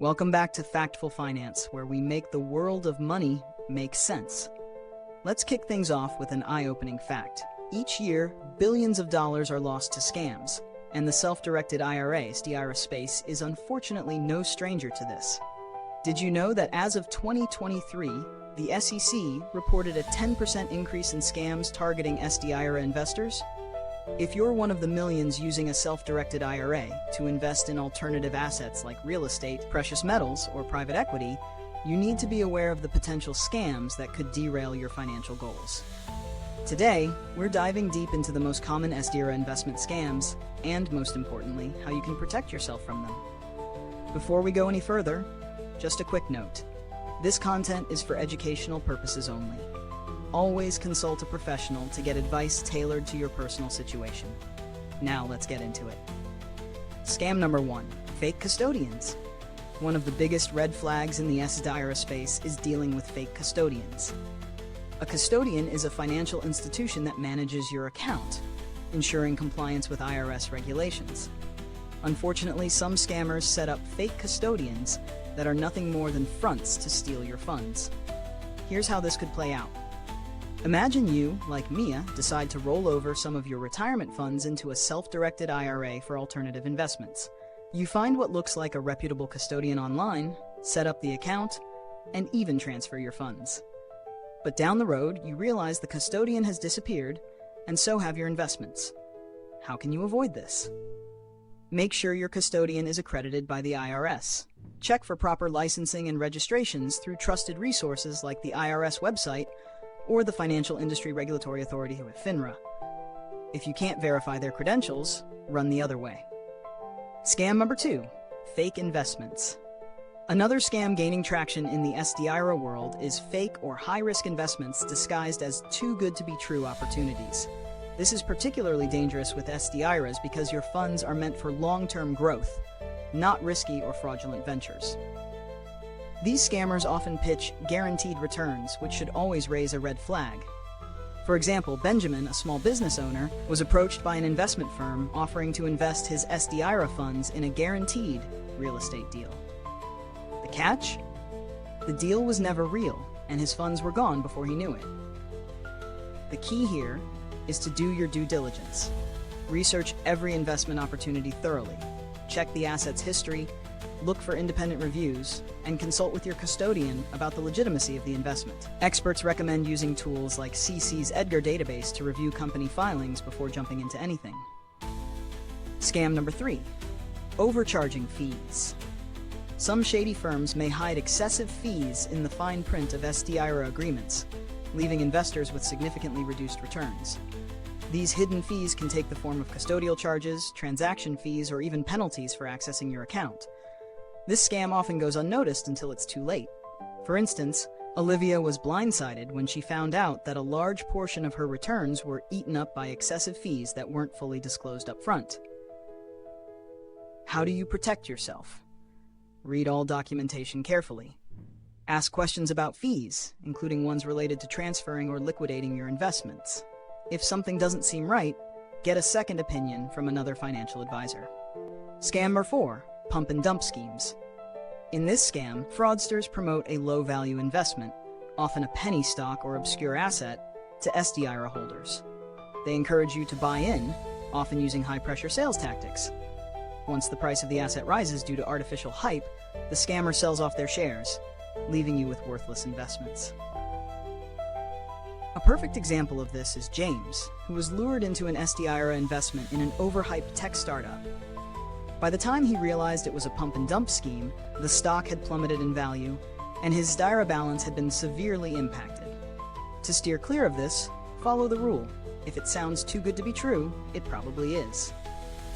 Welcome back to Factful Finance, where we make the world of money make sense. Let's kick things off with an eye-opening fact. Each year, billions of dollars are lost to scams, and the self-directed IRA SDIRA space is unfortunately no stranger to this. Did you know that as of 2023, the SEC reported a 10% increase in scams targeting SDIRA investors? If you're one of the millions using a self-directed IRA to invest in alternative assets like real estate, precious metals, or private equity, you need to be aware of the potential scams that could derail your financial goals. Today, we're diving deep into the most common SDIRA investment scams, and most importantly, how you can protect yourself from them. Before we go any further, just a quick note. This content is for educational purposes only. Always consult a professional to get advice tailored to your personal situation. Now let's get into it. Scam number 1, fake custodians. One of the biggest red flags in the SDIRA space is dealing with fake custodians. A custodian is a financial institution that manages your account, ensuring compliance with IRS regulations. Unfortunately, some scammers set up fake custodians that are nothing more than fronts to steal your funds. Here's how this could play out. Imagine you, like Mia, decide to roll over some of your retirement funds into a self-directed IRA for alternative investments. You find what looks like a reputable custodian online, set up the account, and even transfer your funds. But down the road, you realize the custodian has disappeared, and so have your investments. How can you avoid this? Make sure your custodian is accredited by the IRS. Check for proper licensing and registrations through trusted resources like the IRS website or the Financial Industry Regulatory Authority with FINRA. If you can't verify their credentials, run the other way. Scam number 2, fake investments. Another scam gaining traction in the SDIRA world is fake or high-risk investments disguised as too good to be true opportunities. This is particularly dangerous with SDIRAs because your funds are meant for long-term growth, not risky or fraudulent ventures. These scammers often pitch guaranteed returns, which should always raise a red flag. For example, Benjamin, a small business owner, was approached by an investment firm offering to invest his SDIRA funds in a guaranteed real estate deal. The catch? The deal was never real, and his funds were gone before he knew it. The key here is to do your due diligence. Research every investment opportunity thoroughly. Check the asset's history, look for independent reviews, and consult with your custodian about the legitimacy of the investment. Experts recommend using tools like CC's Edgar database to review company filings before jumping into anything. Scam number 3, overcharging fees. Some shady firms may hide excessive fees in the fine print of SDIRA agreements, leaving investors with significantly reduced returns. These hidden fees can take the form of custodial charges, transaction fees, or even penalties for accessing your account. This scam often goes unnoticed until it's too late. For instance, Olivia was blindsided when she found out that a large portion of her returns were eaten up by excessive fees that weren't fully disclosed up front. How do you protect yourself? Read all documentation carefully. Ask questions about fees, including ones related to transferring or liquidating your investments. If something doesn't seem right, get a second opinion from another financial advisor. Scam number 4, pump and dump schemes. In this scam, fraudsters promote a low-value investment, often a penny stock or obscure asset, to SDIRA holders. They encourage you to buy in, often using high-pressure sales tactics. Once the price of the asset rises due to artificial hype, the scammer sells off their shares, leaving you with worthless investments. A perfect example of this is James, who was lured into an SDIRA investment in an overhyped tech startup. By the time he realized it was a pump-and-dump scheme, the stock had plummeted in value, and his SDIRA balance had been severely impacted. To steer clear of this, follow the rule. If it sounds too good to be true, it probably is.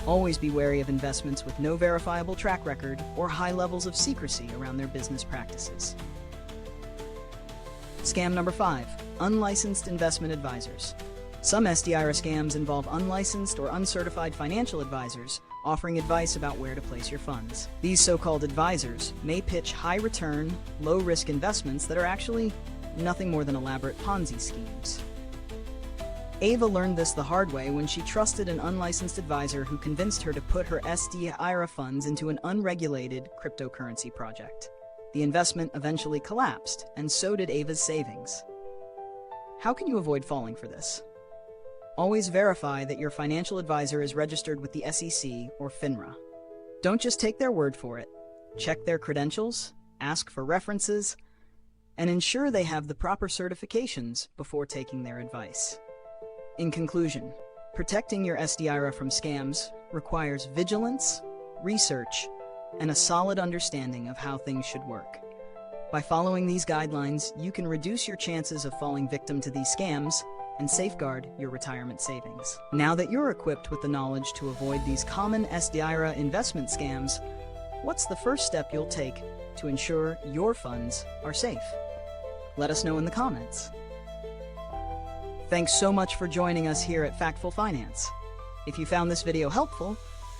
Always be wary of investments with no verifiable track record or high levels of secrecy around their business practices. Scam number 5, unlicensed investment advisors. Some SDIRA scams involve unlicensed or uncertified financial advisors offering advice about where to place your funds. These so-called advisors may pitch high-return, low-risk investments that are actually nothing more than elaborate Ponzi schemes. Ava learned this the hard way when she trusted an unlicensed advisor who convinced her to put her SDIRA funds into an unregulated cryptocurrency project. The investment eventually collapsed, and so did Ava's savings. How can you avoid falling for this? Always verify that your financial advisor is registered with the SEC or FINRA. Don't just take their word for it. Check their credentials, ask for references, and ensure they have the proper certifications before taking their advice. In conclusion, protecting your SDIRA from scams requires vigilance, research, and a solid understanding of how things should work. By following these guidelines, you can reduce your chances of falling victim to these scams and safeguard your retirement savings. Now that you're equipped with the knowledge to avoid these common SDIRA investment scams, what's the first step you'll take to ensure your funds are safe? Let us know in the comments. Thanks so much for joining us here at Factful Finance. If you found this video helpful,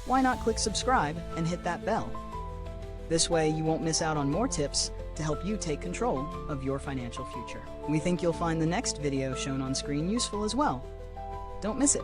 why not click subscribe and hit that bell? This way you won't miss out on more tips to help you take control of your financial future. We think you'll find the next video shown on screen useful as well. Don't miss it.